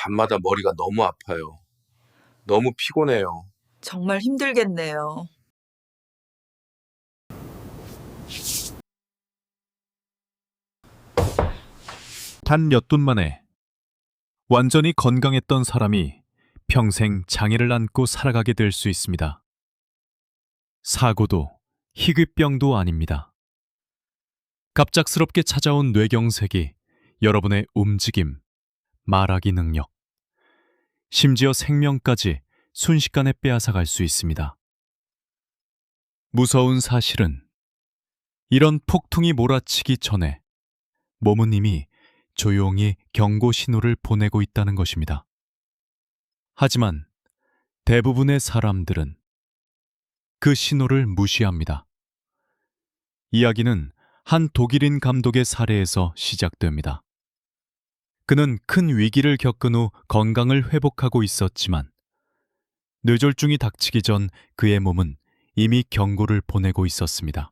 밤마다 머리가 너무 아파요. 너무 피곤해요. 정말 힘들겠네요. 단 몇 분 만에 완전히 건강했던 사람이 평생 장애를 안고 살아가게 될 수 있습니다. 사고도 희귀병도 아닙니다. 갑작스럽게 찾아온 뇌경색이 여러분의 움직임, 말하기 능력, 심지어 생명까지 순식간에 빼앗아갈 수 있습니다. 무서운 사실은 이런 폭풍이 몰아치기 전에 몸은 이미 조용히 경고 신호를 보내고 있다는 것입니다. 하지만 대부분의 사람들은 그 신호를 무시합니다. 이야기는 한 독일인 감독의 사례에서 시작됩니다. 그는 큰 위기를 겪은 후 건강을 회복하고 있었지만 뇌졸중이 닥치기 전 그의 몸은 이미 경고를 보내고 있었습니다.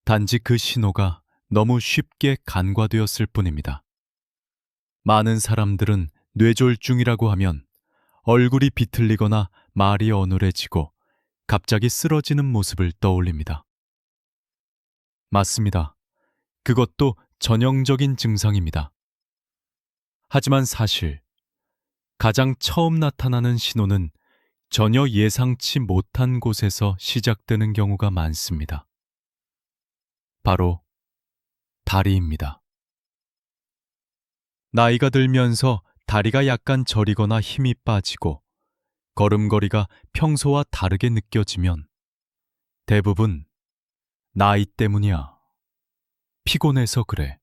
단지 그 신호가 너무 쉽게 간과되었을 뿐입니다. 많은 사람들은 뇌졸중이라고 하면 얼굴이 비틀리거나 말이 어눌해지고 갑자기 쓰러지는 모습을 떠올립니다. 맞습니다. 그것도 전형적인 증상입니다. 하지만 사실 가장 처음 나타나는 신호는 전혀 예상치 못한 곳에서 시작되는 경우가 많습니다. 바로 다리입니다. 나이가 들면서 다리가 약간 저리거나 힘이 빠지고 걸음걸이가 평소와 다르게 느껴지면 대부분 나이 때문이야. 피곤해서 그래.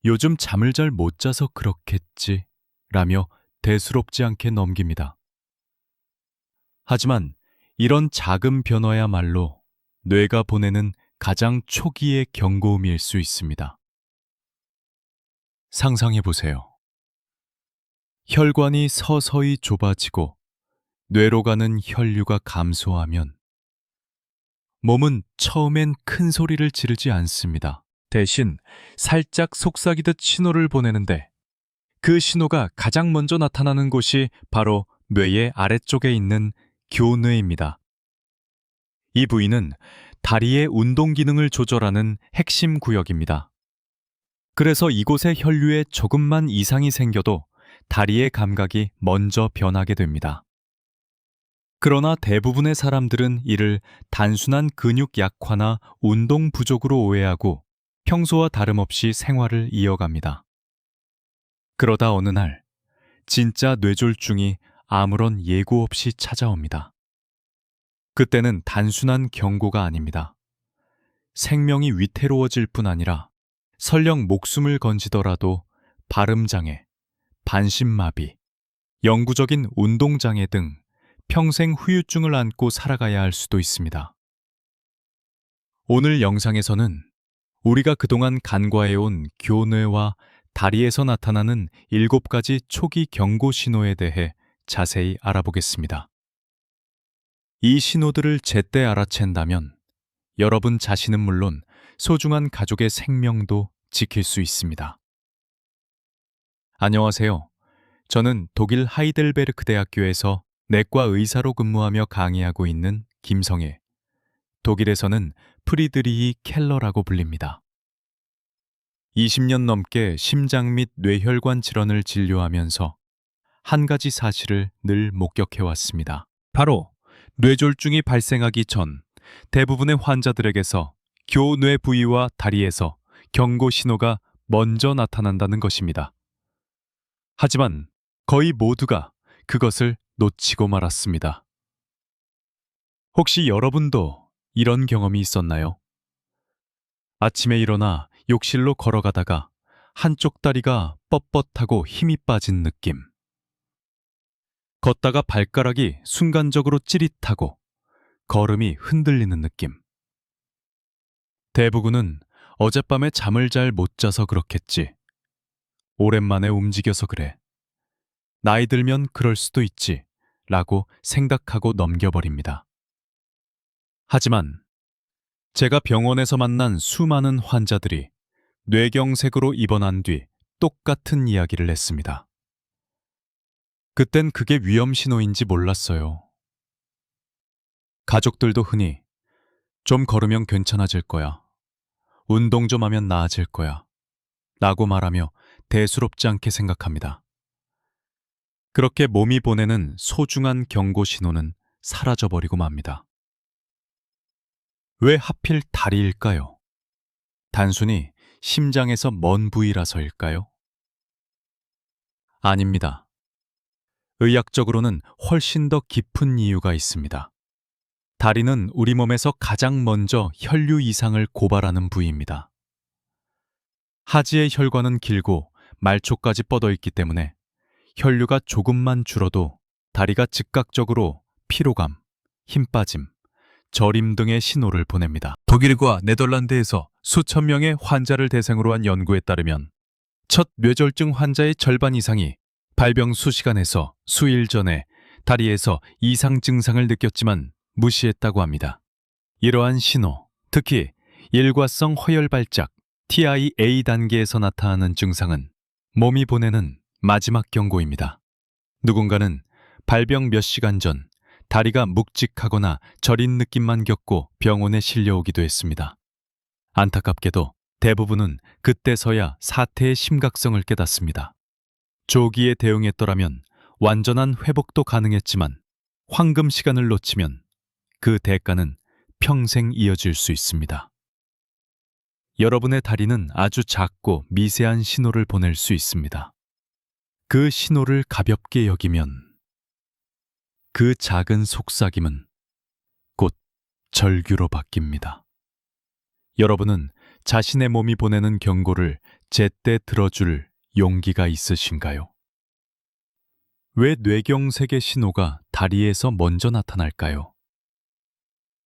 요즘 잠을 잘 못 자서 그렇겠지. 라며 대수롭지 않게 넘깁니다. 하지만 이런 작은 변화야말로 뇌가 보내는 가장 초기의 경고음일 수 있습니다. 상상해 보세요. 혈관이 서서히 좁아지고 뇌로 가는 혈류가 감소하면 몸은 처음엔 큰 소리를 지르지 않습니다. 대신 살짝 속삭이듯 신호를 보내는데 그 신호가 가장 먼저 나타나는 곳이 바로 뇌의 아래쪽에 있는 교뇌입니다. 이 부위는 다리의 운동 기능을 조절하는 핵심 구역입니다. 그래서 이곳의 혈류에 조금만 이상이 생겨도 다리의 감각이 먼저 변하게 됩니다. 그러나 대부분의 사람들은 이를 단순한 근육 약화나 운동 부족으로 오해하고 평소와 다름없이 생활을 이어갑니다. 그러다 어느 날 진짜 뇌졸중이 아무런 예고 없이 찾아옵니다. 그때는 단순한 경고가 아닙니다. 생명이 위태로워질 뿐 아니라 설령 목숨을 건지더라도 발음장애, 반신마비, 영구적인 운동장애 등 평생 후유증을 안고 살아가야 할 수도 있습니다. 오늘 영상에서는 우리가 그동안 간과해온 교뇌와 다리에서 나타나는 7가지 초기 경고 신호에 대해 자세히 알아보겠습니다. 이 신호들을 제때 알아챈다면 여러분 자신은 물론 소중한 가족의 생명도 지킬 수 있습니다. 안녕하세요. 저는 독일 하이델베르크 대학교에서 내과 의사로 근무하며 강의하고 있는 김성애, 독일에서는 프리드리히 켈러라고 불립니다. 20년 넘게 심장 및 뇌혈관 질환을 진료하면서 한 가지 사실을 늘 목격해왔습니다. 바로 뇌졸중이 발생하기 전 대부분의 환자들에게서 교뇌 부위와 다리에서 경고 신호가 먼저 나타난다는 것입니다. 하지만 거의 모두가 그것을 놓치고 말았습니다. 혹시 여러분도 이런 경험이 있었나요? 아침에 일어나 욕실로 걸어가다가 한쪽 다리가 뻣뻣하고 힘이 빠진 느낌. 걷다가 발가락이 순간적으로 찌릿하고 걸음이 흔들리는 느낌. 대부분은 어젯밤에 잠을 잘 못 자서 그렇겠지. 오랜만에 움직여서 그래. 나이 들면 그럴 수도 있지. 라고 생각하고 넘겨버립니다. 하지만 제가 병원에서 만난 수많은 환자들이 뇌경색으로 입원한 뒤 똑같은 이야기를 했습니다. 그땐 그게 위험 신호인지 몰랐어요. 가족들도 흔히 좀 걸으면 괜찮아질 거야. 운동 좀 하면 나아질 거야. 라고 말하며 대수롭지 않게 생각합니다. 그렇게 몸이 보내는 소중한 경고 신호는 사라져버리고 맙니다. 왜 하필 다리일까요? 단순히 심장에서 먼 부위라서일까요? 아닙니다. 의학적으로는 훨씬 더 깊은 이유가 있습니다. 다리는 우리 몸에서 가장 먼저 혈류 이상을 고발하는 부위입니다. 하지의 혈관은 길고 말초까지 뻗어 있기 때문에 혈류가 조금만 줄어도 다리가 즉각적으로 피로감, 힘 빠짐, 저림 등의 신호를 보냅니다. 독일과 네덜란드에서 수천 명의 환자를 대상으로 한 연구에 따르면 첫 뇌졸중 환자의 절반 이상이 발병 수시간에서 수일 전에 다리에서 이상 증상을 느꼈지만 무시했다고 합니다. 이러한 신호, 특히 일과성 허열 발작, TIA 단계에서 나타나는 증상은 몸이 보내는 마지막 경고입니다. 누군가는 발병 몇 시간 전 다리가 묵직하거나 저린 느낌만 겪고 병원에 실려오기도 했습니다. 안타깝게도 대부분은 그때서야 사태의 심각성을 깨닫습니다. 조기에 대응했더라면 완전한 회복도 가능했지만 황금 시간을 놓치면 그 대가는 평생 이어질 수 있습니다. 여러분의 다리는 아주 작고 미세한 신호를 보낼 수 있습니다. 그 신호를 가볍게 여기면 그 작은 속삭임은 곧 절규로 바뀝니다. 여러분은 자신의 몸이 보내는 경고를 제때 들어줄 용기가 있으신가요? 왜 뇌경색의 신호가 다리에서 먼저 나타날까요?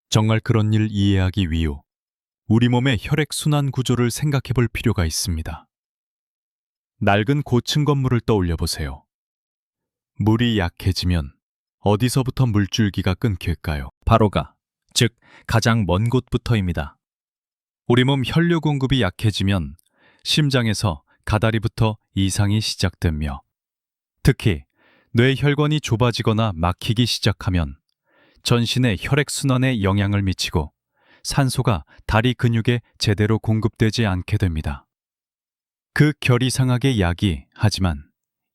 정말 그런 일 이해하기 위해 우리 몸의 혈액순환 구조를 생각해 볼 필요가 있습니다. 낡은 고층 건물을 떠올려 보세요. 물이 약해지면 어디서부터 물줄기가 끊길까요? 바로가, 즉 가장 먼 곳부터입니다. 우리 몸 혈류 공급이 약해지면 심장에서 가다리부터 이상이 시작되며 특히 뇌혈관이 좁아지거나 막히기 시작하면 전신의 혈액순환에 영향을 미치고 산소가 다리 근육에 제대로 공급되지 않게 됩니다. 그 결 이상하게 약이 하지만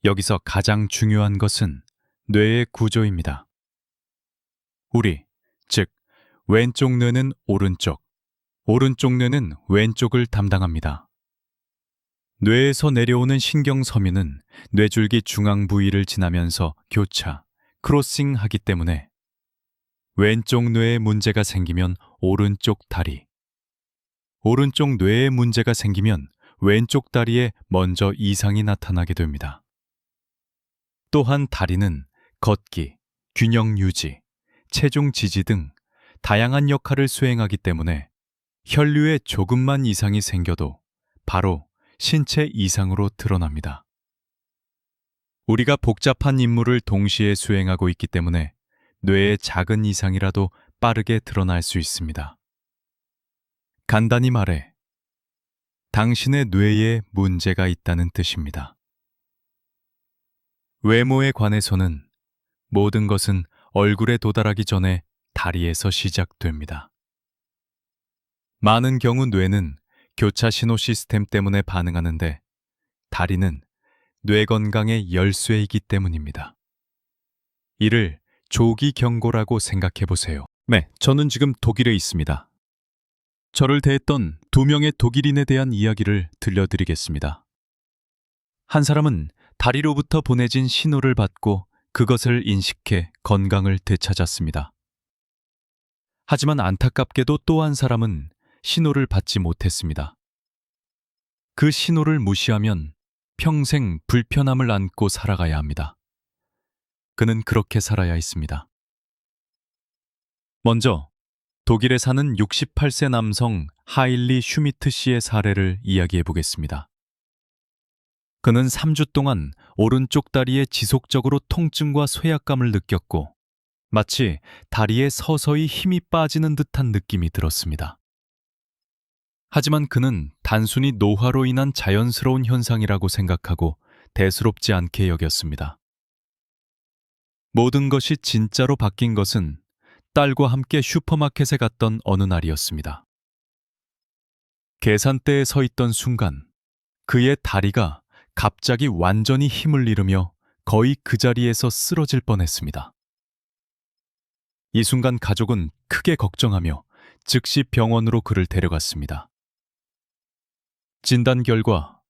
여기서 가장 중요한 것은 뇌의 구조입니다. 우리, 즉 왼쪽 뇌는 오른쪽, 오른쪽 뇌는 왼쪽을 담당합니다. 뇌에서 내려오는 신경섬유는 뇌줄기 중앙 부위를 지나면서 교차, 크로싱하기 때문에 왼쪽 뇌에 문제가 생기면 오른쪽 다리, 오른쪽 뇌에 문제가 생기면 왼쪽 다리에 먼저 이상이 나타나게 됩니다. 또한 다리는 걷기, 균형 유지, 체중 지지 등 다양한 역할을 수행하기 때문에 혈류에 조금만 이상이 생겨도 바로 신체 이상으로 드러납니다. 우리가 복잡한 임무를 동시에 수행하고 있기 때문에 뇌의 작은 이상이라도 빠르게 드러날 수 있습니다. 간단히 말해, 당신의 뇌에 문제가 있다는 뜻입니다. 외모에 관해서는 모든 것은 얼굴에 도달하기 전에 다리에서 시작됩니다. 많은 경우 뇌는 교차 신호 시스템 때문에 반응하는데 다리는 뇌 건강의 열쇠이기 때문입니다. 이를 조기 경고라고 생각해 보세요. 네, 저는 지금 독일에 있습니다. 저를 대했던 2명의 독일인에 대한 이야기를 들려드리겠습니다. 한 사람은 다리로부터 보내진 신호를 받고 그것을 인식해 건강을 되찾았습니다. 하지만 안타깝게도 또 한 사람은 신호를 받지 못했습니다. 그 신호를 무시하면 평생 불편함을 안고 살아가야 합니다. 그는 그렇게 살아야 했습니다. 먼저 독일에 사는 68세 남성 하일리 슈미트 씨의 사례를 이야기해 보겠습니다. 그는 3주 동안 오른쪽 다리에 지속적으로 통증과 쇠약감을 느꼈고 마치 다리에 서서히 힘이 빠지는 듯한 느낌이 들었습니다. 하지만 그는 단순히 노화로 인한 자연스러운 현상이라고 생각하고 대수롭지 않게 여겼습니다. 모든 것이 진짜로 바뀐 것은 딸과 함께 슈퍼마켓에 갔던 어느 날이었습니다. 계산대에 서 있던 순간 그의 다리가 갑자기 완전히 힘을 잃으며 거의 그 자리에서 쓰러질 뻔했습니다. 이 순간 가족은 크게 걱정하며 즉시 병원으로 그를 데려갔습니다. 진단 결과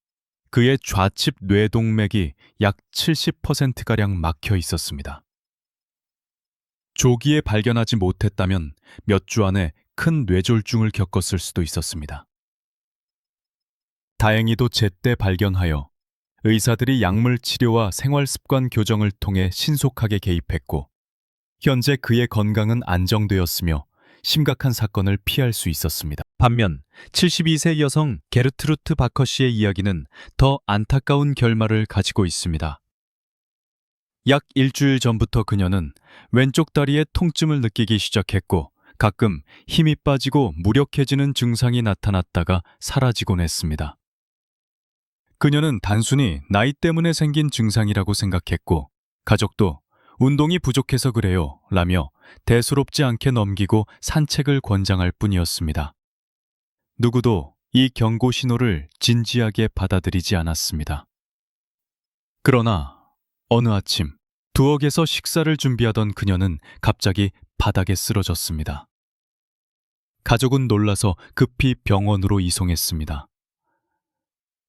그의 좌측 뇌동맥이 약 70%가량 막혀 있었습니다. 조기에 발견하지 못했다면 몇 주 안에 큰 뇌졸중을 겪었을 수도 있었습니다. 다행히도 제때 발견하여 의사들이 약물 치료와 생활 습관 교정을 통해 신속하게 개입했고, 현재 그의 건강은 안정되었으며 심각한 사건을 피할 수 있었습니다. 반면 72세 여성 게르트루트 바커 씨의 이야기는 더 안타까운 결말을 가지고 있습니다. 약 일주일 전부터 그녀는 왼쪽 다리에 통증을 느끼기 시작했고, 가끔 힘이 빠지고 무력해지는 증상이 나타났다가 사라지곤 했습니다. 그녀는 단순히 나이 때문에 생긴 증상이라고 생각했고, 가족도 운동이 부족해서 그래요 라며 대수롭지 않게 넘기고 산책을 권장할 뿐이었습니다. 누구도 이 경고 신호를 진지하게 받아들이지 않았습니다. 그러나 어느 아침 두억에서 식사를 준비하던 그녀는 갑자기 바닥에 쓰러졌습니다. 가족은 놀라서 급히 병원으로 이송했습니다.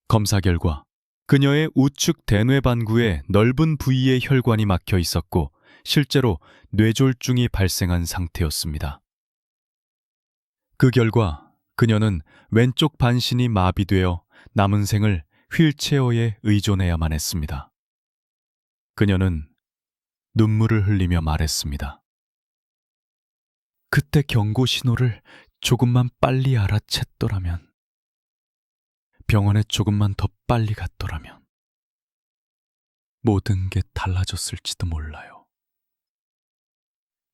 검사 결과 그녀의 우측 대뇌반구의 넓은 부위에 혈관이 막혀 있었고 실제로 뇌졸중이 발생한 상태였습니다. 그 결과 그녀는 왼쪽 반신이 마비되어 남은 생을 휠체어에 의존해야만 했습니다. 그녀는 눈물을 흘리며 말했습니다. 그때 경고 신호를 조금만 빨리 알아챘더라면, 병원에 조금만 더 빨리 갔더라면 모든 게 달라졌을지도 몰라요.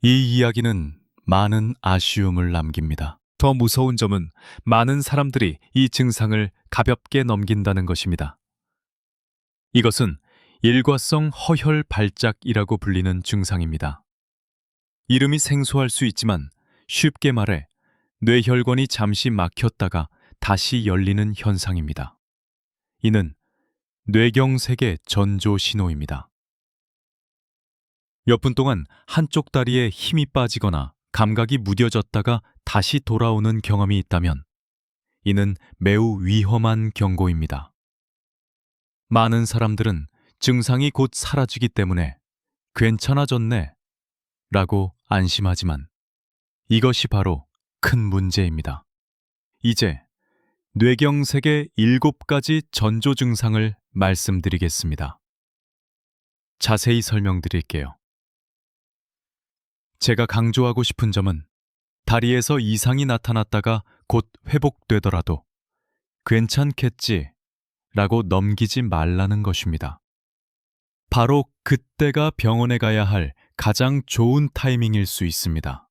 이 이야기는 많은 아쉬움을 남깁니다. 더 무서운 점은 많은 사람들이 이 증상을 가볍게 넘긴다는 것입니다. 이것은 일과성 허혈 발작이라고 불리는 증상입니다. 이름이 생소할 수 있지만 쉽게 말해 뇌혈관이 잠시 막혔다가 다시 열리는 현상입니다. 이는 뇌경색의 전조 신호입니다. 몇 분 동안 한쪽 다리에 힘이 빠지거나 감각이 무뎌졌다가 다시 돌아오는 경험이 있다면 이는 매우 위험한 경고입니다. 많은 사람들은 증상이 곧 사라지기 때문에 괜찮아졌네 라고 안심하지만 이것이 바로 큰 문제입니다. 이제 뇌경색의 7가지 전조 증상을 말씀드리겠습니다. 자세히 설명드릴게요. 제가 강조하고 싶은 점은 다리에서 이상이 나타났다가 곧 회복되더라도 괜찮겠지 라고 넘기지 말라는 것입니다. 바로 그때가 병원에 가야 할 가장 좋은 타이밍일 수 있습니다.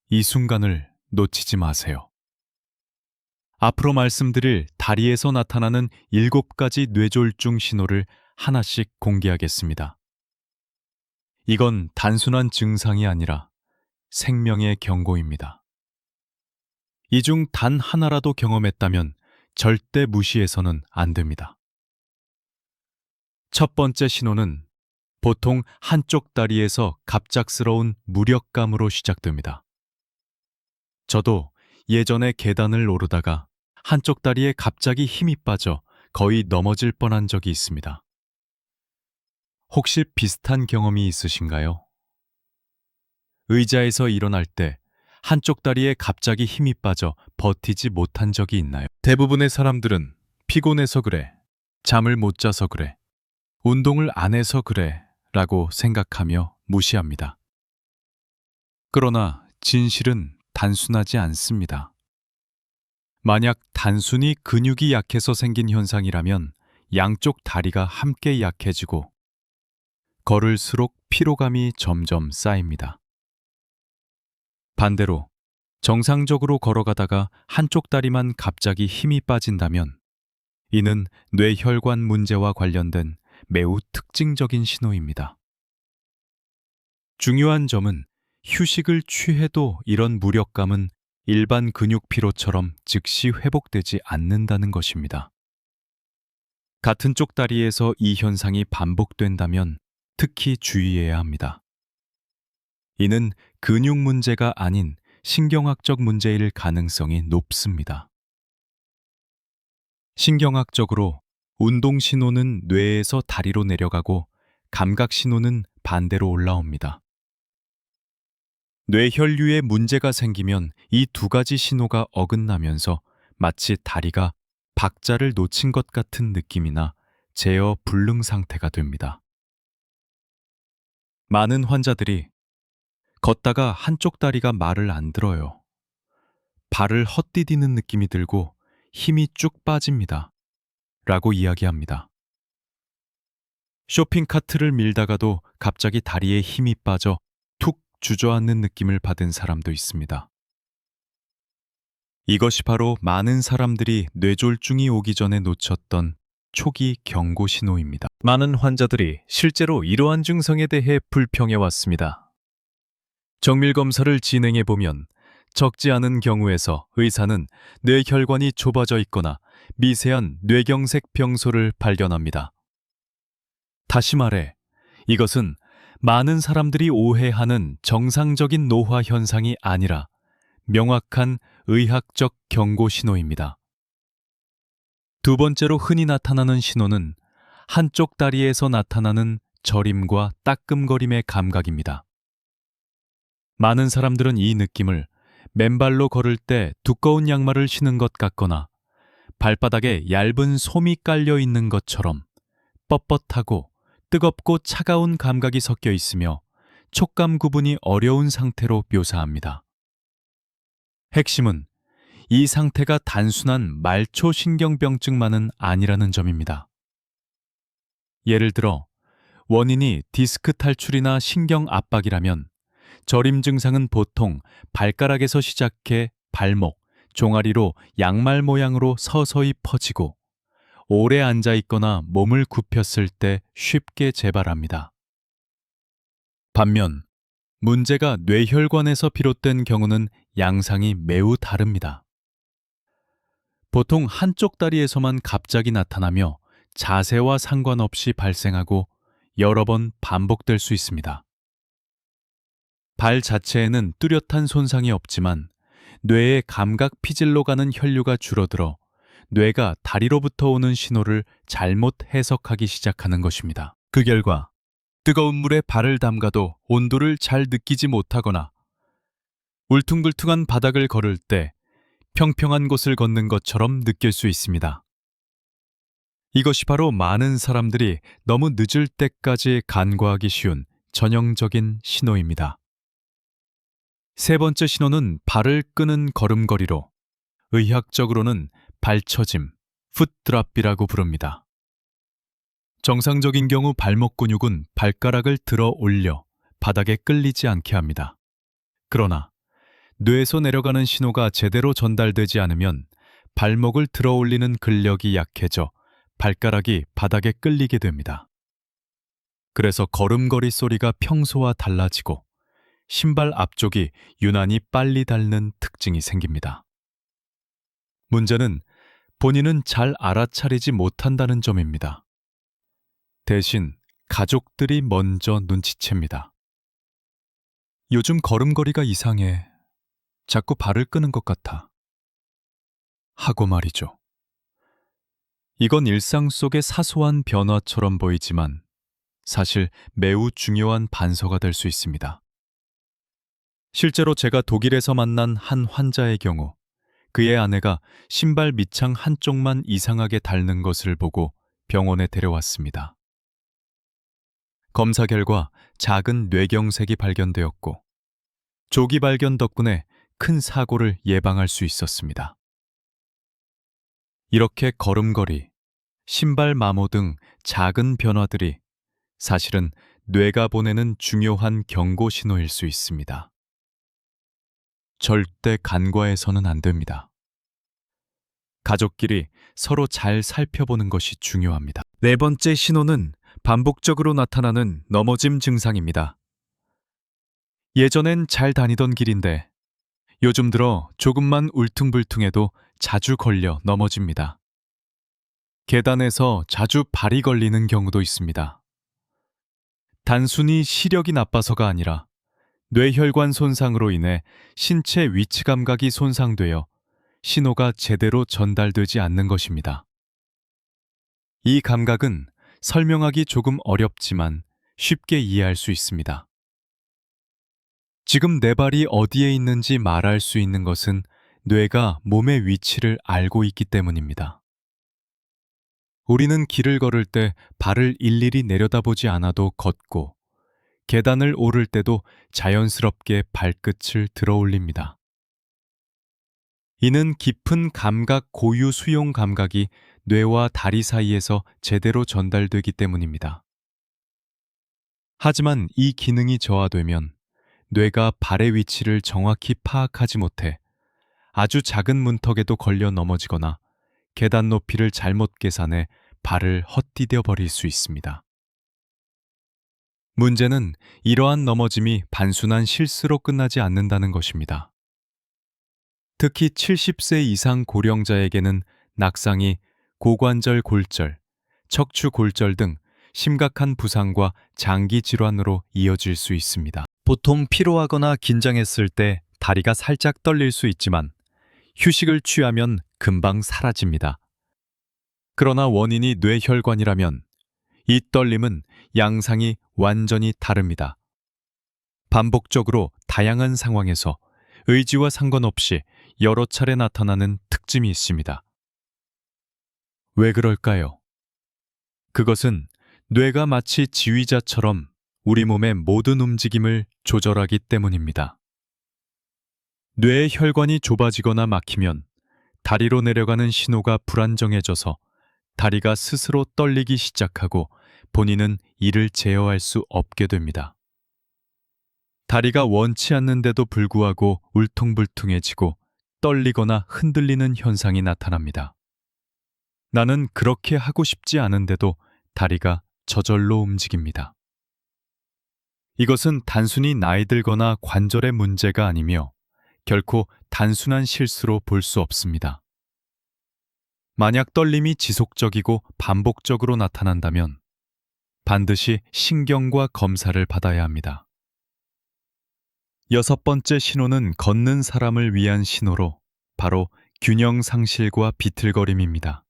이 순간을 놓치지 마세요. 앞으로 말씀드릴 다리에서 나타나는 7가지 뇌졸중 신호를 하나씩 공개하겠습니다. 이건 단순한 증상이 아니라 생명의 경고입니다. 이 중 단 하나라도 경험했다면 절대 무시해서는 안 됩니다. 첫 번째 신호는 보통 한쪽 다리에서 갑작스러운 무력감으로 시작됩니다. 저도 예전에 계단을 오르다가 한쪽 다리에 갑자기 힘이 빠져 거의 넘어질 뻔한 적이 있습니다. 혹시 비슷한 경험이 있으신가요? 의자에서 일어날 때 한쪽 다리에 갑자기 힘이 빠져 버티지 못한 적이 있나요? 대부분의 사람들은 피곤해서 그래, 잠을 못 자서 그래, 운동을 안 해서 그래 라고 생각하며 무시합니다. 그러나 진실은 단순하지 않습니다. 만약 단순히 근육이 약해서 생긴 현상이라면 양쪽 다리가 함께 약해지고 걸을수록 피로감이 점점 쌓입니다. 반대로 정상적으로 걸어가다가 한쪽 다리만 갑자기 힘이 빠진다면 이는 뇌혈관 문제와 관련된 매우 특징적인 신호입니다. 중요한 점은 휴식을 취해도 이런 무력감은 일반 근육 피로처럼 즉시 회복되지 않는다는 것입니다. 같은 쪽 다리에서 이 현상이 반복된다면 특히 주의해야 합니다. 이는 근육 문제가 아닌 신경학적 문제일 가능성이 높습니다. 신경학적으로 운동 신호는 뇌에서 다리로 내려가고 감각 신호는 반대로 올라옵니다. 뇌혈류에 문제가 생기면 이 두 가지 신호가 어긋나면서 마치 다리가 박자를 놓친 것 같은 느낌이나 제어 불능 상태가 됩니다. 많은 환자들이 걷다가 한쪽 다리가 말을 안 들어요. 발을 헛디디는 느낌이 들고 힘이 쭉 빠집니다. 라고 이야기합니다. 쇼핑카트를 밀다가도 갑자기 다리에 힘이 빠져 툭 주저앉는 느낌을 받은 사람도 있습니다. 이것이 바로 많은 사람들이 뇌졸중이 오기 전에 놓쳤던 초기 경고 신호입니다. 많은 환자들이 실제로 이러한 증상에 대해 불평해 왔습니다. 정밀 검사를 진행해 보면 적지 않은 경우에서 의사는 뇌혈관이 좁아져 있거나 미세한 뇌경색 병소를 발견합니다. 다시 말해, 이것은 많은 사람들이 오해하는 정상적인 노화 현상이 아니라 명확한 의학적 경고 신호입니다. 두 번째로 흔히 나타나는 신호는 한쪽 다리에서 나타나는 저림과 따끔거림의 감각입니다. 많은 사람들은 이 느낌을 맨발로 걸을 때 두꺼운 양말을 신은 것 같거나 발바닥에 얇은 솜이 깔려 있는 것처럼 뻣뻣하고 뜨겁고 차가운 감각이 섞여 있으며 촉감 구분이 어려운 상태로 묘사합니다. 핵심은 이 상태가 단순한 말초신경병증만은 아니라는 점입니다. 예를 들어 원인이 디스크 탈출이나 신경 압박이라면 저림 증상은 보통 발가락에서 시작해 발목, 종아리로 양말 모양으로 서서히 퍼지고 오래 앉아 있거나 몸을 굽혔을 때 쉽게 재발합니다. 반면 문제가 뇌혈관에서 비롯된 경우는 양상이 매우 다릅니다. 보통 한쪽 다리에서만 갑자기 나타나며 자세와 상관없이 발생하고 여러 번 반복될 수 있습니다. 발 자체에는 뚜렷한 손상이 없지만 뇌의 감각 피질로 가는 혈류가 줄어들어 뇌가 다리로부터 오는 신호를 잘못 해석하기 시작하는 것입니다. 그 결과 뜨거운 물에 발을 담가도 온도를 잘 느끼지 못하거나 울퉁불퉁한 바닥을 걸을 때 평평한 곳을 걷는 것처럼 느낄 수 있습니다. 이것이 바로 많은 사람들이 너무 늦을 때까지 간과하기 쉬운 전형적인 신호입니다. 세 번째 신호는 발을 끄는 걸음걸이로 의학적으로는 발처짐, 풋드랍이라고 부릅니다. 정상적인 경우 발목 근육은 발가락을 들어 올려 바닥에 끌리지 않게 합니다. 그러나 뇌에서 내려가는 신호가 제대로 전달되지 않으면 발목을 들어 올리는 근력이 약해져 발가락이 바닥에 끌리게 됩니다. 그래서 걸음걸이 소리가 평소와 달라지고 신발 앞쪽이 유난히 빨리 닳는 특징이 생깁니다. 문제는 본인은 잘 알아차리지 못한다는 점입니다. 대신 가족들이 먼저 눈치챕니다. 요즘 걸음걸이가 이상해. 자꾸 발을 끄는 것 같아. 하고 말이죠. 이건 일상 속의 사소한 변화처럼 보이지만 사실 매우 중요한 반서가 될 수 있습니다. 실제로 제가 독일에서 만난 한 환자의 경우 그의 아내가 신발 밑창 한쪽만 이상하게 닳는 것을 보고 병원에 데려왔습니다. 검사 결과 작은 뇌경색이 발견되었고 조기 발견 덕분에 큰 사고를 예방할 수 있었습니다. 이렇게 걸음걸이, 신발 마모 등 작은 변화들이 사실은 뇌가 보내는 중요한 경고 신호일 수 있습니다. 절대 간과해서는 안 됩니다. 가족끼리 서로 잘 살펴보는 것이 중요합니다. 네 번째 신호는 반복적으로 나타나는 넘어짐 증상입니다. 예전엔 잘 다니던 길인데 요즘 들어 조금만 울퉁불퉁해도 자주 걸려 넘어집니다. 계단에서 자주 발이 걸리는 경우도 있습니다. 단순히 시력이 나빠서가 아니라 뇌혈관 손상으로 인해 신체 위치 감각이 손상되어 신호가 제대로 전달되지 않는 것입니다. 이 감각은 설명하기 조금 어렵지만 쉽게 이해할 수 있습니다. 지금 내 발이 어디에 있는지 말할 수 있는 것은 뇌가 몸의 위치를 알고 있기 때문입니다. 우리는 길을 걸을 때 발을 일일이 내려다보지 않아도 걷고 계단을 오를 때도 자연스럽게 발끝을 들어 올립니다. 이는 깊은 감각 고유 수용 감각이 뇌와 다리 사이에서 제대로 전달되기 때문입니다. 하지만 이 기능이 저하되면 뇌가 발의 위치를 정확히 파악하지 못해 아주 작은 문턱에도 걸려 넘어지거나 계단 높이를 잘못 계산해 발을 헛디뎌 버릴 수 있습니다. 문제는 이러한 넘어짐이 단순한 실수로 끝나지 않는다는 것입니다. 특히 70세 이상 고령자에게는 낙상이 고관절 골절, 척추 골절 등 심각한 부상과 장기 질환으로 이어질 수 있습니다. 보통 피로하거나 긴장했을 때 다리가 살짝 떨릴 수 있지만 휴식을 취하면 금방 사라집니다. 그러나 원인이 뇌혈관이라면 이 떨림은 양상이 완전히 다릅니다. 반복적으로 다양한 상황에서 의지와 상관없이 여러 차례 나타나는 특징이 있습니다. 왜 그럴까요? 그것은 뇌가 마치 지휘자처럼 우리 몸의 모든 움직임을 조절하기 때문입니다. 뇌의 혈관이 좁아지거나 막히면 다리로 내려가는 신호가 불안정해져서 다리가 스스로 떨리기 시작하고 본인은 이를 제어할 수 없게 됩니다. 다리가 원치 않는데도 불구하고 울퉁불퉁해지고 떨리거나 흔들리는 현상이 나타납니다. 나는 그렇게 하고 싶지 않은데도 다리가 저절로 움직입니다. 이것은 단순히 나이 들거나 관절의 문제가 아니며 결코 단순한 실수로 볼 수 없습니다. 만약 떨림이 지속적이고 반복적으로 나타난다면 반드시 신경과 검사를 받아야 합니다. 6번째 신호는 걷는 사람을 위한 신호로 바로 균형 상실과 비틀거림입니다.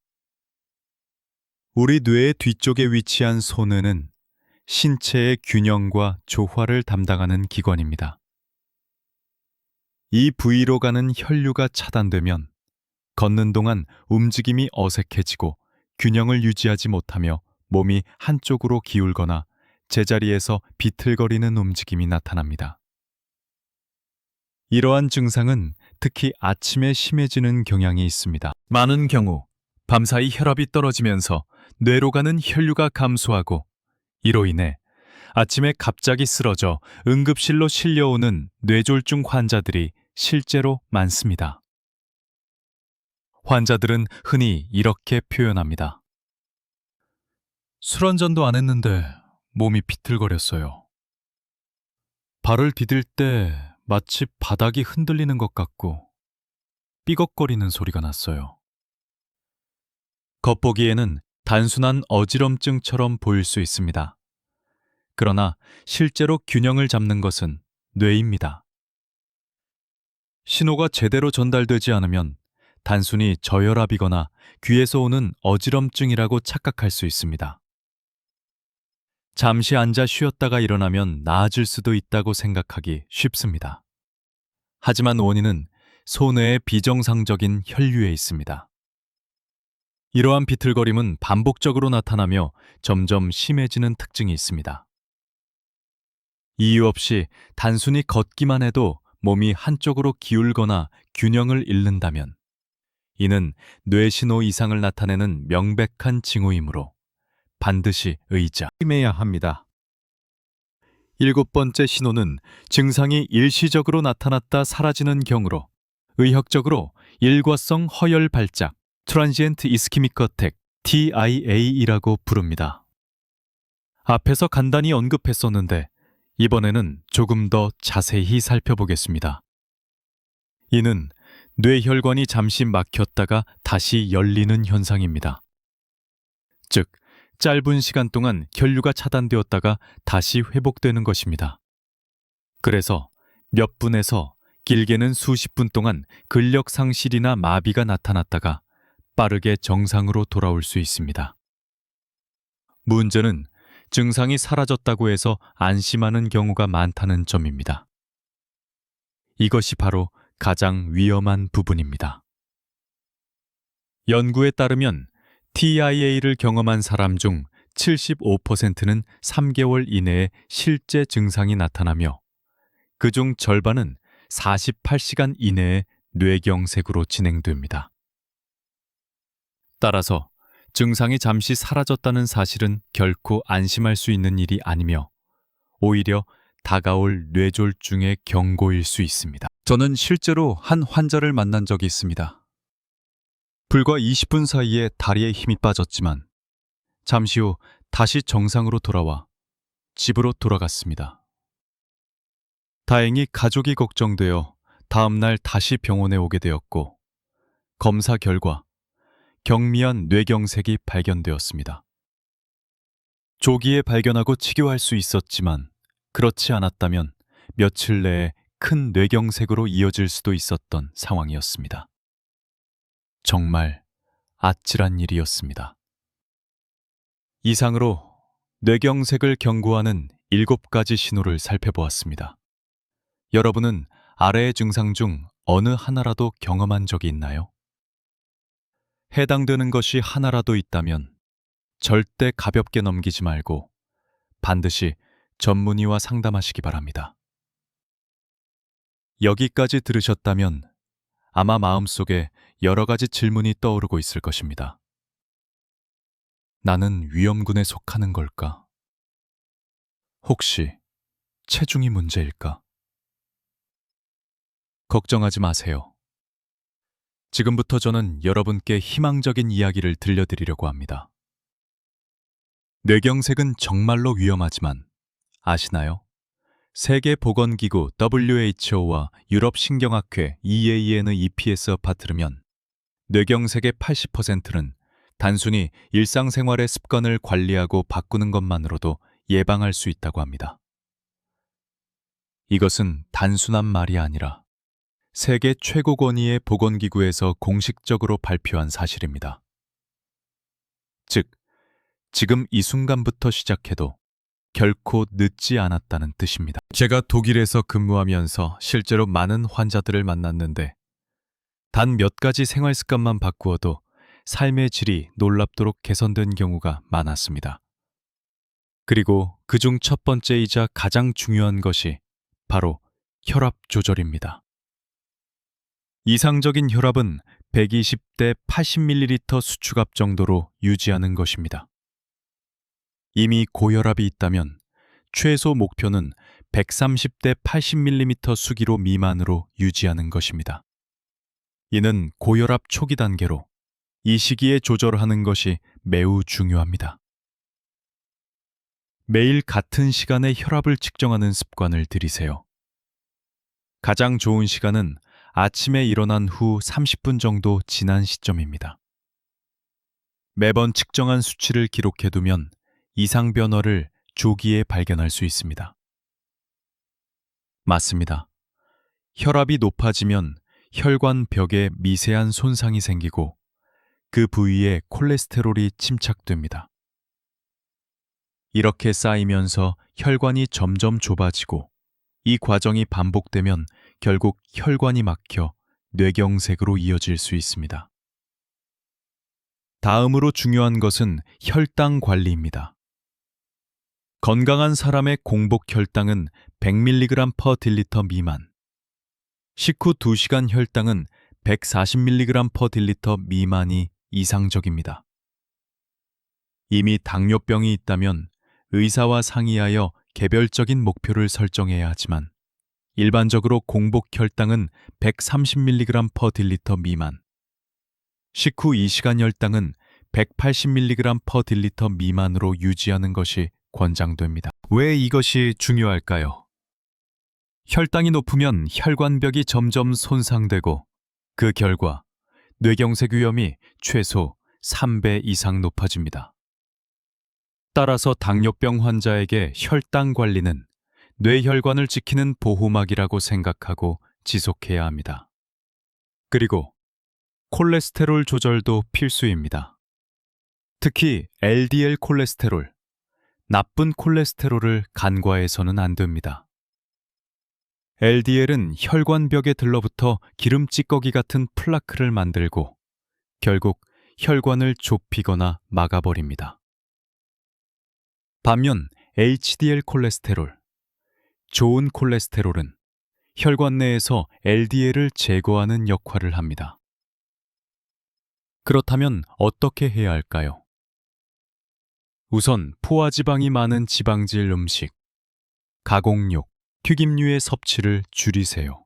우리 뇌의 뒤쪽에 위치한 손해는 신체의 균형과 조화를 담당하는 기관입니다. 이 부위로 가는 혈류가 차단되면 걷는 동안 움직임이 어색해지고 균형을 유지하지 못하며 몸이 한쪽으로 기울거나 제자리에서 비틀거리는 움직임이 나타납니다. 이러한 증상은 특히 아침에 심해지는 경향이 있습니다. 많은 경우 밤사이 혈압이 떨어지면서 뇌로 가는 혈류가 감소하고 이로 인해 아침에 갑자기 쓰러져 응급실로 실려오는 뇌졸중 환자들이 실제로 많습니다. 환자들은 흔히 이렇게 표현합니다. 술 한잔도 안 했는데 몸이 비틀거렸어요. 발을 디딜 때 마치 바닥이 흔들리는 것 같고 삐걱거리는 소리가 났어요. 겉보기에는 단순한 어지럼증처럼 보일 수 있습니다. 그러나 실제로 균형을 잡는 것은 뇌입니다. 신호가 제대로 전달되지 않으면 단순히 저혈압이거나 귀에서 오는 어지럼증이라고 착각할 수 있습니다. 잠시 앉아 쉬었다가 일어나면 나아질 수도 있다고 생각하기 쉽습니다. 하지만 원인은 손해의 비정상적인 혈류에 있습니다. 이러한 비틀거림은 반복적으로 나타나며 점점 심해지는 특징이 있습니다. 이유 없이 단순히 걷기만 해도 몸이 한쪽으로 기울거나 균형을 잃는다면 이는 뇌신호 이상을 나타내는 명백한 징후이므로 반드시 의심해야 합니다. 7번째 신호는 증상이 일시적으로 나타났다 사라지는 경우로 의학적으로 일과성 허열 발작, 트랜지엔트 이스키믹 어택, TIA이라고 부릅니다. 앞에서 간단히 언급했었는데 이번에는 조금 더 자세히 살펴보겠습니다. 이는 뇌혈관이 잠시 막혔다가 다시 열리는 현상입니다. 즉, 짧은 시간 동안 혈류가 차단되었다가 다시 회복되는 것입니다. 그래서 몇 분에서 길게는 수십 분 동안 근력 상실이나 마비가 나타났다가 빠르게 정상으로 돌아올 수 있습니다. 문제는 증상이 사라졌다고 해서 안심하는 경우가 많다는 점입니다. 이것이 바로 가장 위험한 부분입니다. 연구에 따르면 TIA를 경험한 사람 중 75%는 3개월 이내에 실제 증상이 나타나며 그중 절반은 48시간 이내에 뇌경색으로 진행됩니다. 따라서 증상이 잠시 사라졌다는 사실은 결코 안심할 수 있는 일이 아니며 오히려 다가올 뇌졸중의 경고일 수 있습니다. 저는 실제로 한 환자를 만난 적이 있습니다. 불과 20분 사이에 다리에 힘이 빠졌지만 잠시 후 다시 정상으로 돌아와 집으로 돌아갔습니다. 다행히 가족이 걱정되어 다음 날 다시 병원에 오게 되었고 검사 결과 경미한 뇌경색이 발견되었습니다. 조기에 발견하고 치료할 수 있었지만 그렇지 않았다면 며칠 내에 큰 뇌경색으로 이어질 수도 있었던 상황이었습니다. 정말 아찔한 일이었습니다. 이상으로 뇌경색을 경고하는 7가지 신호를 살펴보았습니다. 여러분은 아래의 증상 중 어느 하나라도 경험한 적이 있나요? 해당되는 것이 하나라도 있다면 절대 가볍게 넘기지 말고 반드시 전문의와 상담하시기 바랍니다. 여기까지 들으셨다면 아마 마음속에 여러 가지 질문이 떠오르고 있을 것입니다. 나는 위험군에 속하는 걸까? 혹시 체중이 문제일까? 걱정하지 마세요. 지금부터 저는 여러분께 희망적인 이야기를 들려드리려고 합니다. 뇌경색은 정말로 위험하지만 아시나요? 세계보건기구 WHO와 유럽신경학회 EAN의 EPS와 받들으면 뇌경색의 80%는 단순히 일상생활의 습관을 관리하고 바꾸는 것만으로도 예방할 수 있다고 합니다. 이것은 단순한 말이 아니라 세계 최고 권위의 보건기구에서 공식적으로 발표한 사실입니다. 즉, 지금 이 순간부터 시작해도 결코 늦지 않았다는 뜻입니다. 제가 독일에서 근무하면서 실제로 많은 환자들을 만났는데 단 몇 가지 생활 습관만 바꾸어도 삶의 질이 놀랍도록 개선된 경우가 많았습니다. 그리고 그중 첫 번째이자 가장 중요한 것이 바로 혈압 조절입니다. 이상적인 혈압은 120대 80ml 수축압 정도로 유지하는 것입니다. 이미 고혈압이 있다면 최소 목표는 130대 80mm 수기로 미만으로 유지하는 것입니다. 이는 고혈압 초기 단계로 이 시기에 조절하는 것이 매우 중요합니다. 매일 같은 시간에 혈압을 측정하는 습관을 들이세요. 가장 좋은 시간은 아침에 일어난 후 30분 정도 지난 시점입니다. 매번 측정한 수치를 기록해두면 이상 변화를 조기에 발견할 수 있습니다. 맞습니다. 혈압이 높아지면 혈관 벽에 미세한 손상이 생기고 그 부위에 콜레스테롤이 침착됩니다. 이렇게 쌓이면서 혈관이 점점 좁아지고 이 과정이 반복되면 결국 혈관이 막혀 뇌경색으로 이어질 수 있습니다. 다음으로 중요한 것은 혈당 관리입니다. 건강한 사람의 공복 혈당은 100mg/dl 미만, 식후 2시간 혈당은 140mg/dl 미만이 이상적입니다. 이미 당뇨병이 있다면 의사와 상의하여 개별적인 목표를 설정해야 하지만 일반적으로 공복 혈당은 130mg/dl 미만, 식후 2시간 혈당은 180mg/dl 미만으로 유지하는 것이 권장됩니다. 왜 이것이 중요할까요? 혈당이 높으면 혈관벽이 점점 손상되고 그 결과 뇌경색 위험이 최소 3배 이상 높아집니다. 따라서 당뇨병 환자에게 혈당 관리는 뇌혈관을 지키는 보호막이라고 생각하고 지속해야 합니다. 그리고 콜레스테롤 조절도 필수입니다. 특히 LDL 콜레스테롤, 나쁜 콜레스테롤을 간과해서는 안 됩니다. LDL은 혈관벽에 들러붙어 기름 찌꺼기 같은 플라크를 만들고 결국 혈관을 좁히거나 막아버립니다. 반면 HDL 콜레스테롤, 좋은 콜레스테롤은 혈관 내에서 LDL을 제거하는 역할을 합니다. 그렇다면 어떻게 해야 할까요? 우선 포화지방이 많은 지방질 음식, 가공육, 튀김류의 섭취를 줄이세요.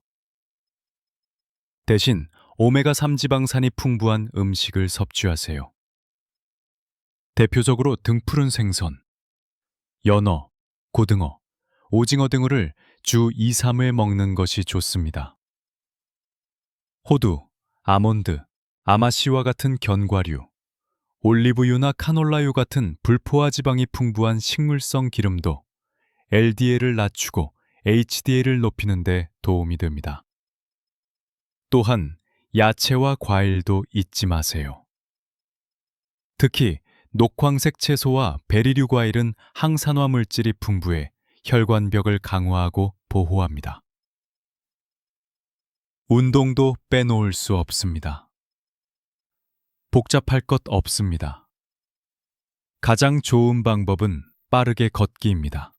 대신 오메가3 지방산이 풍부한 음식을 섭취하세요. 대표적으로 등푸른 생선, 연어, 고등어, 오징어 등을 주 2, 3회 먹는 것이 좋습니다. 호두, 아몬드, 아마씨와 같은 견과류, 올리브유나 카놀라유 같은 불포화 지방이 풍부한 식물성 기름도 LDL을 낮추고 HDL을 높이는 데 도움이 됩니다. 또한 야채와 과일도 잊지 마세요. 특히 녹황색 채소와 베리류 과일은 항산화 물질이 풍부해 혈관벽을 강화하고 보호합니다. 운동도 빼놓을 수 없습니다. 복잡할 것 없습니다. 가장 좋은 방법은 빠르게 걷기입니다.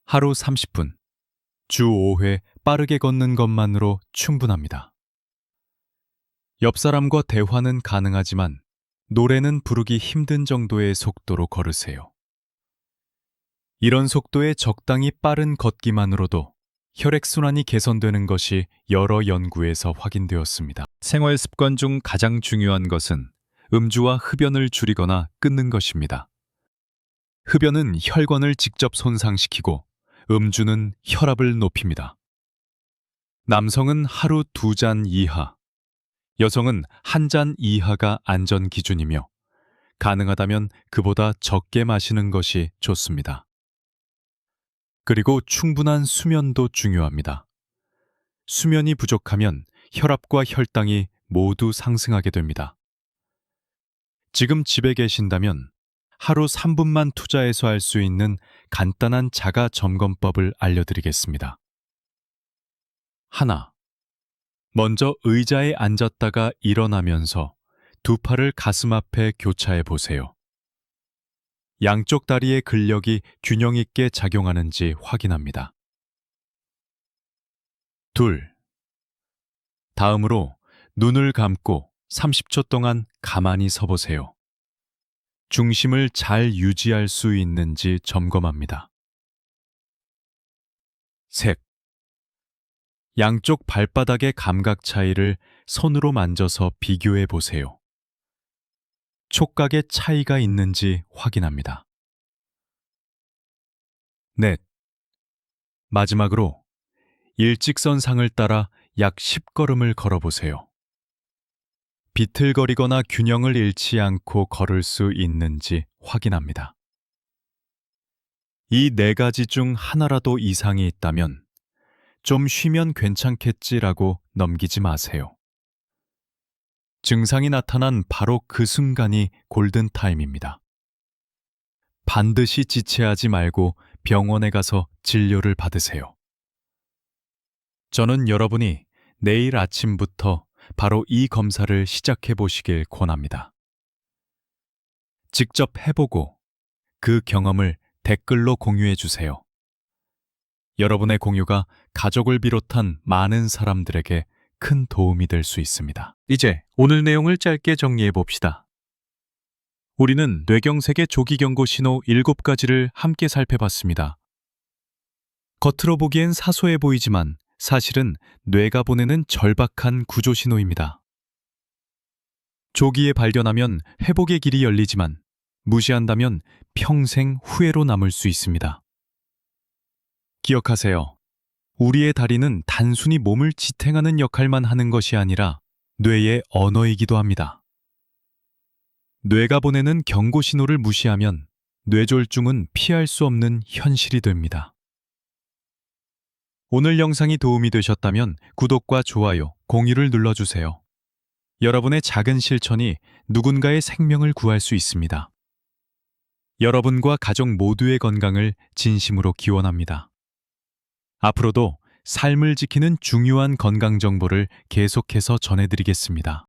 하루 30분, 주 5회 빠르게 걷는 것만으로 충분합니다. 옆 사람과 대화는 가능하지만 노래는 부르기 힘든 정도의 속도로 걸으세요. 이런 속도의 적당히 빠른 걷기만으로도 혈액순환이 개선되는 것이 여러 연구에서 확인되었습니다. 생활 습관 중 가장 중요한 것은 음주와 흡연을 줄이거나 끊는 것입니다. 흡연은 혈관을 직접 손상시키고 음주는 혈압을 높입니다. 남성은 하루 2잔 이하, 여성은 1잔 이하가 안전 기준이며 가능하다면 그보다 적게 마시는 것이 좋습니다. 그리고 충분한 수면도 중요합니다. 수면이 부족하면 혈압과 혈당이 모두 상승하게 됩니다. 지금 집에 계신다면 하루 3분만 투자해서 할 수 있는 간단한 자가 점검법을 알려드리겠습니다. 하나, 먼저 의자에 앉았다가 일어나면서 두 팔을 가슴 앞에 교차해 보세요. 양쪽 다리의 근력이 균형 있게 작용하는지 확인합니다. 둘, 다음으로 눈을 감고 30초 동안 가만히 서 보세요. 중심을 잘 유지할 수 있는지 점검합니다. 셋, 양쪽 발바닥의 감각 차이를 손으로 만져서 비교해 보세요. 촉각의 차이가 있는지 확인합니다. 넷, 마지막으로 일직선상을 따라 약 10걸음을 걸어보세요. 비틀거리거나 균형을 잃지 않고 걸을 수 있는지 확인합니다. 이 4가지 중 하나라도 이상이 있다면 좀 쉬면 괜찮겠지라고 넘기지 마세요. 증상이 나타난 바로 그 순간이 골든타임입니다. 반드시 지체하지 말고 병원에 가서 진료를 받으세요. 저는 여러분이 내일 아침부터 바로 이 검사를 시작해 보시길 권합니다. 직접 해보고 그 경험을 댓글로 공유해 주세요. 여러분의 공유가 가족을 비롯한 많은 사람들에게 큰 도움이 될 수 있습니다. 이제 오늘 내용을 짧게 정리해 봅시다. 우리는 뇌경색의 조기 경고 신호 7가지를 함께 살펴봤습니다. 겉으로 보기엔 사소해 보이지만 사실은 뇌가 보내는 절박한 구조 신호입니다. 조기에 발견하면 회복의 길이 열리지만 무시한다면 평생 후회로 남을 수 있습니다. 기억하세요. 우리의 다리는 단순히 몸을 지탱하는 역할만 하는 것이 아니라 뇌의 언어이기도 합니다. 뇌가 보내는 경고 신호를 무시하면 뇌졸중은 피할 수 없는 현실이 됩니다. 오늘 영상이 도움이 되셨다면 구독과 좋아요, 공유를 눌러주세요. 여러분의 작은 실천이 누군가의 생명을 구할 수 있습니다. 여러분과 가족 모두의 건강을 진심으로 기원합니다. 앞으로도 삶을 지키는 중요한 건강 정보를 계속해서 전해드리겠습니다.